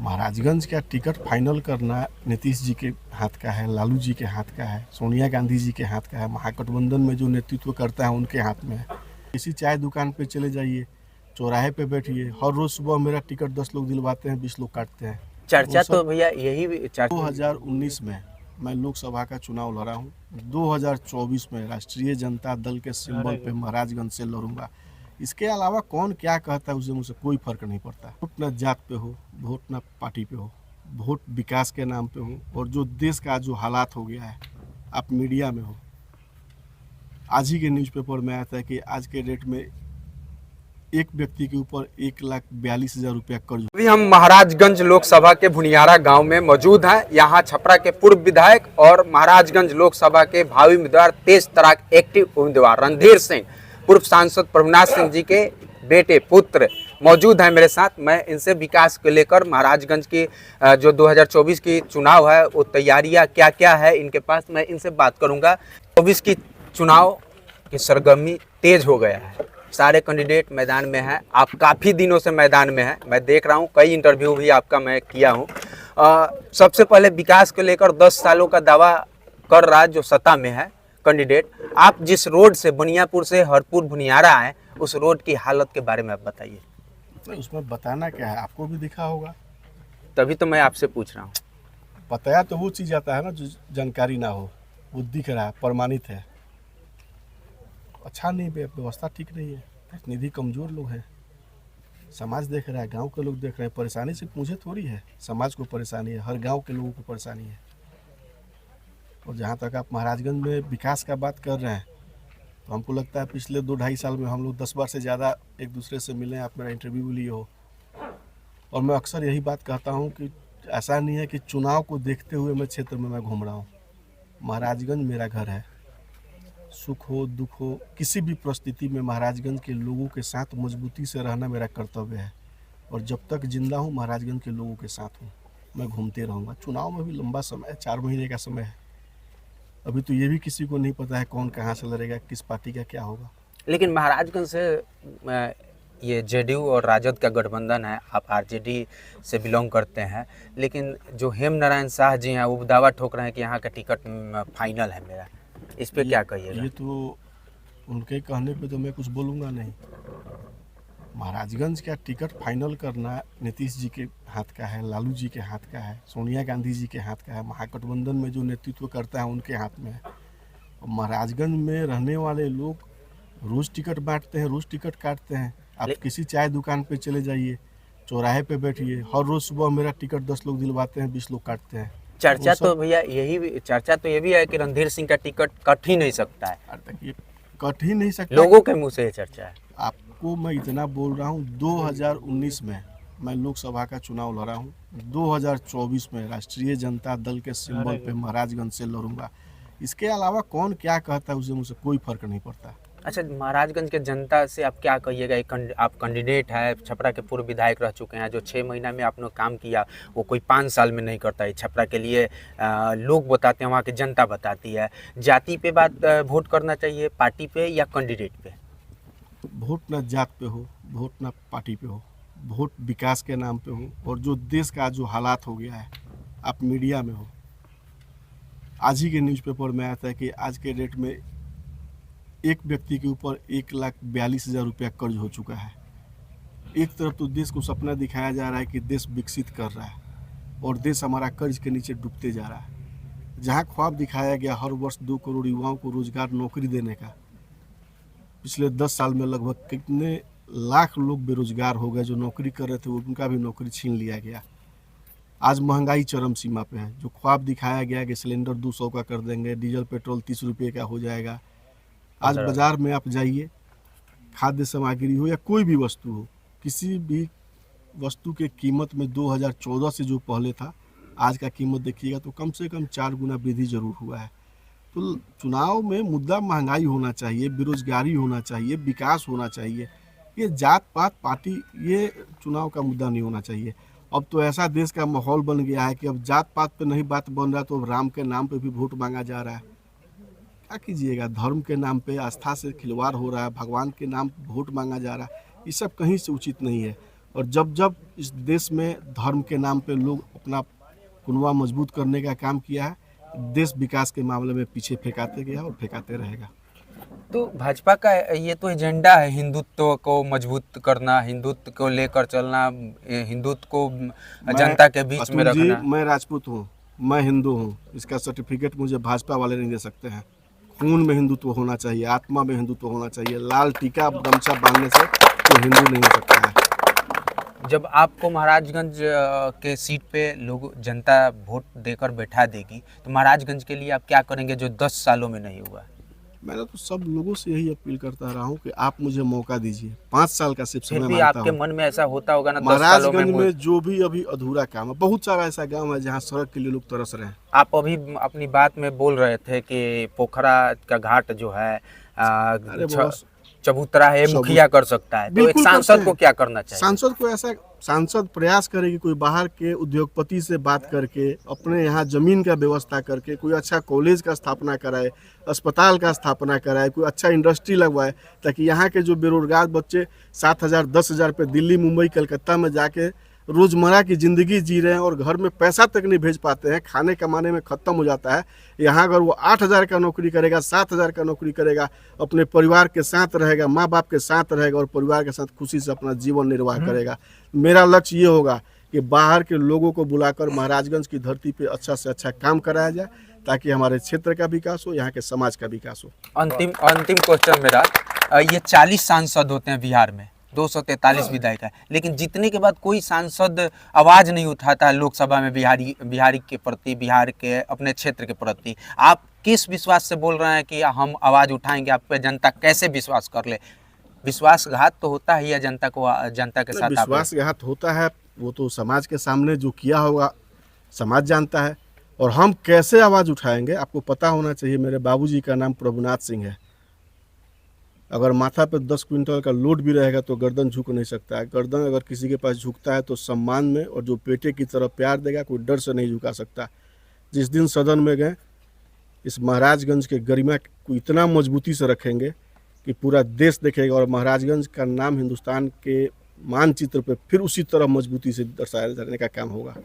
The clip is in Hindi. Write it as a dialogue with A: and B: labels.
A: महाराजगंज का टिकट फाइनल करना नीतीश जी के हाथ का है, लालू जी के हाथ का है, सोनिया गांधी जी के हाथ का है, महागठबंधन में जो नेतृत्व करता है उनके हाथ में है। किसी चाय दुकान पे चले जाइए, चौराहे पे बैठिए, हर रोज सुबह मेरा टिकट 10 लोग दिलवाते हैं, 20 लोग काटते हैं।
B: चर्चा तो भैया यही
A: 2019 में मैं लोकसभा का चुनाव लड़ा हूँ। 2024 में राष्ट्रीय जनता दल के सिंबल पे महाराजगंज से लड़ूंगा। इसके अलावा कौन क्या कहता है उससे मुझे कोई फर्क नहीं पड़ता। वोट न जात पे हो, वोट न पार्टी पे हो, वोट विकास के नाम पे हो। और जो देश का जो हालात हो गया है, आप मीडिया में हो, आज ही के न्यूज़पेपर में आया था कि आज के डेट में एक व्यक्ति के ऊपर 1,42,000 रुपया कर्ज।
B: अभी हम महाराजगंज लोकसभा के भुनियारा गांव में मौजूद हैं। यहाँ छपरा के पूर्व विधायक और महाराजगंज लोकसभा के भावी उम्मीदवार, तेज तराक एक्टिव उम्मीदवार रणधीर सिंह, पूर्व सांसद प्रभुनाथ सिंह जी के बेटे पुत्र मौजूद हैं मेरे साथ। मैं इनसे विकास को लेकर महाराजगंज की जो 2024 की चुनाव है वो तैयारियां क्या क्या है इनके पास, मैं इनसे बात करूंगा। 24 की चुनाव की सरगर्मी तेज हो गया है, सारे कैंडिडेट मैदान में हैं। आप काफ़ी दिनों से मैदान में हैं, मैं देख रहा हूं, कई इंटरव्यू भी आपका मैं किया हूं। सबसे पहले विकास को लेकर 10 सालों का दावा कर रहा जो सत्ता में है कैंडिडेट, आप जिस रोड से बनियापुर से हरपुर भुनियारा आए, उस रोड की हालत के बारे में आप बताइए।
A: नहीं, उसमें बताना क्या है, आपको भी दिखा होगा,
B: तभी तो मैं आपसे पूछ रहा हूँ।
A: बताया तो वो चीज़ आता है ना जो जानकारी ना हो, वो दिख रहा है, प्रमाणित है। अच्छा नहीं, व्यवस्था ठीक नहीं है, प्रतिनिधि कमज़ोर लोग हैं, समाज देख रहा है, गांव के लोग देख रहे हैं। परेशानी सिर्फ मुझे थोड़ी है, समाज को परेशानी है, हर गांव के लोगों को परेशानी है। और जहाँ तक आप महाराजगंज में विकास का बात कर रहे हैं, तो हमको लगता है पिछले 2-2.5 साल में हम लोग 10 बार से ज़्यादा एक दूसरे से मिले, आप मेरा इंटरव्यू लिए हो। और मैं अक्सर यही बात कहता हूँ कि ऐसा नहीं है कि चुनाव को देखते हुए मैं क्षेत्र में मैं घूम रहा हूँ। महाराजगंज मेरा घर है, सुख हो दुख हो किसी भी परिस्थिति में महाराजगंज के लोगों के साथ मजबूती से रहना मेरा कर्तव्य है। और जब तक जिंदा हूँ महाराजगंज के लोगों के साथ हूँ, मैं घूमते रहूँगा। चुनाव में भी लंबा समय है, 4 महीने का समय है। अभी तो ये भी किसी को नहीं पता है कौन कहाँ से लड़ेगा, किस पार्टी का क्या होगा।
B: लेकिन महाराजगंज से ये जेडीयू और राजद का गठबंधन है, आप आरजेडी से बिलोंग करते हैं, लेकिन जो हेम नारायण शाह जी हैं वो दावा ठोक रहे हैं कि यहाँ का टिकट फाइनल है मेरा, इस पे क्या कहिएगा?
A: ये तो उनके कहने पे तो मैं कुछ बोलूँगा नहीं। महाराजगंज का टिकट फाइनल करना नीतीश जी के हाथ का है, लालू जी के हाथ का है, सोनिया गांधी जी के हाथ का है, महागठबंधन में जो नेतृत्व करता है उनके हाथ में है। और महाराजगंज में रहने वाले लोग रोज़ टिकट बांटते हैं, रोज़ टिकट काटते हैं। आप किसी चाय दुकान पे चले जाइए, चौराहे पे बैठिए, हर रोज़ सुबह मेरा टिकट 10 लोग दिलवाते हैं, 20 लोग काटते हैं।
B: चर्चा तो भैया चर्चा तो ये भी है कि रणधीर सिंह का टिकट कट ही नहीं सकता है।
A: ये कट ही नहीं सकता,
B: लोगों के मुंह से ये चर्चा है।
A: आपको मैं इतना बोल रहा हूँ, 2019 में मैं लोकसभा का चुनाव लड़ा हूँ। 2024 में राष्ट्रीय जनता दल के सिंबल पे महाराजगंज से लड़ूंगा। इसके अलावा कौन क्या कहता है उससे मुझे कोई फर्क नहीं पड़ता।
B: अच्छा, महाराजगंज के जनता से आप क्या कहिएगा? आप कैंडिडेट है, छपरा के पूर्व विधायक रह चुके हैं, जो 6 महीना में आपने काम किया वो कोई 5 साल में नहीं करता है। छपरा के लिए लोग बताते हैं, वहाँ की जनता बताती है। जाति पे बात वोट करना चाहिए, पार्टी पे या कैंडिडेट पे?
A: वोट न जात पे हो, वोट न पार्टी पे हो, वोट विकास के नाम पे हो। और जो देश का जो हालात हो गया है, आप मीडिया में हो, आज ही के न्यूज़पेपर में आया था कि आज के डेट में एक व्यक्ति के ऊपर 1,42,000 रुपया कर्ज हो चुका है। एक तरफ तो देश को सपना दिखाया जा रहा है कि देश विकसित कर रहा है और देश हमारा कर्ज के नीचे डूबते जा रहा है। जहाँ ख्वाब दिखाया गया हर वर्ष 2 करोड़ युवाओं को रोजगार नौकरी देने का, पिछले 10 साल में लगभग कितने लाख लोग बेरोजगार हो गए। जो नौकरी कर रहे थे उनका भी नौकरी छीन लिया गया। आज महंगाई चरम सीमा पे है। जो ख्वाब दिखाया गया कि सिलेंडर 200 का कर देंगे, डीजल पेट्रोल 30 रुपये का हो जाएगा, आज बाज़ार में आप जाइए, खाद्य सामग्री हो या कोई भी वस्तु हो, किसी भी वस्तु के कीमत में 2014 से जो पहले था आज का कीमत देखिएगा तो कम से कम 4 गुना वृद्धि जरूर हुआ है। तो चुनाव में मुद्दा महंगाई होना चाहिए, बेरोजगारी होना चाहिए, विकास होना चाहिए। ये जात पात पार्टी ये चुनाव का मुद्दा नहीं होना चाहिए। अब तो ऐसा देश का माहौल बन गया है कि अब जात पात पे नहीं बात बन रहा, तो अब राम के नाम पे भी वोट मांगा जा रहा है। क्या कीजिएगा, धर्म के नाम पे आस्था से खिलवाड़ हो रहा है, भगवान के नाम पे वोट मांगा जा रहा है। ये सब कहीं से उचित नहीं है। और जब जब इस देश में धर्म के नाम पे लोग अपना कुनवा मजबूत करने का काम किया है, देश विकास के मामले में पीछे फेंकाते गया और फेंकाते रहेगा।
B: तो भाजपा का ये तो एजेंडा है हिंदुत्व को मजबूत करना, हिंदुत्व को लेकर चलना, हिंदुत्व को जनता के बीच में
A: अतुल जी,
B: रखना।
A: मैं राजपूत हूँ, मैं हिंदू हूँ, इसका सर्टिफिकेट मुझे भाजपा वाले नहीं दे सकते हैं। खून में हिंदुत्व होना चाहिए, आत्मा में हिंदुत्व होना चाहिए। लाल टीका गमछा बांधने से कोई हिंदू नहीं हो सकता है।
B: जब आपको महाराजगंज के सीट पे लोग जनता वोट देकर बैठा देगी तो महाराजगंज के लिए आप क्या करेंगे जो 10 सालों में नहीं हुआ?
A: मैंने तो सब लोगों से यही अपील करता रहा हूँ कि आप मुझे मौका दीजिए, 5 साल का सिर्फ
B: फिर
A: समय
B: भी
A: मांगता
B: आपके
A: हूँ।
B: मन में ऐसा होता होगा ना 10 सालों
A: महाराजगंज
B: में
A: में जो भी अभी अधूरा काम है, बहुत सारा ऐसा गांव है जहाँ सड़क के लिए लोग तरस रहे हैं।
B: आप अभी अपनी बात में बोल रहे थे कि पोखरा का घाट जो है
A: अरे बहुत
B: चबूतरा है, मुखिया कर सकता है, तो एक
A: बिल्कुल करते
B: सांसद
A: हैं।
B: को क्या करना चाहिए?
A: सांसद प्रयास करे कि कोई बाहर के उद्योगपति से बात करके अपने यहाँ जमीन का व्यवस्था करके कोई अच्छा कॉलेज का स्थापना कराए, अस्पताल का स्थापना कराए, कोई अच्छा इंडस्ट्री लगवाए, ताकि यहाँ के जो बेरोजगार बच्चे 7,000 10,000 रुपये दिल्ली मुंबई कलकत्ता में जाके रोज़मर्रा की ज़िंदगी जी रहे हैं और घर में पैसा तक नहीं भेज पाते हैं, खाने कमाने में ख़त्म हो जाता है। यहाँ अगर वो 8,000 का नौकरी करेगा, 7,000 का नौकरी करेगा, अपने परिवार के साथ रहेगा, माँ बाप के साथ रहेगा और परिवार के साथ खुशी से अपना जीवन निर्वाह करेगा। मेरा लक्ष्य ये होगा कि बाहर के लोगों को बुलाकर महाराजगंज की धरती पे अच्छा से अच्छा काम कराया जाए, ताकि हमारे क्षेत्र का विकास हो, यहाँ के समाज का विकास हो।
B: अंतिम क्वेश्चन मेरा, ये 40 सांसद होते हैं बिहार में, 243 विधायक है, लेकिन जीतने के बाद कोई सांसद आवाज़ नहीं उठाता है लोकसभा में बिहारी के प्रति, बिहार के अपने क्षेत्र के प्रति। आप किस विश्वास से बोल रहे हैं कि हम आवाज़ उठाएंगे? आप पे जनता कैसे विश्वास कर ले? विश्वासघात तो होता है या जनता के साथ
A: विश्वासघात होता है, वो तो समाज के सामने जो किया होगा समाज जानता है। और हम कैसे आवाज़ उठाएंगे आपको पता होना चाहिए। मेरे बाबूजी का नाम प्रभुनाथ सिंह है। अगर माथा पे 10 क्विंटल का लोड भी रहेगा तो गर्दन झुक नहीं सकता है। गर्दन अगर किसी के पास झुकता है तो सम्मान में, और जो बेटे की तरफ प्यार देगा कोई डर से नहीं झुका सकता। जिस दिन सदन में गए, इस महाराजगंज के गरिमा को इतना मजबूती से रखेंगे कि पूरा देश देखेगा और महाराजगंज का नाम हिंदुस्तान के मानचित्र पे फिर उसी तरह मजबूती से दर्शाया जाने का काम होगा।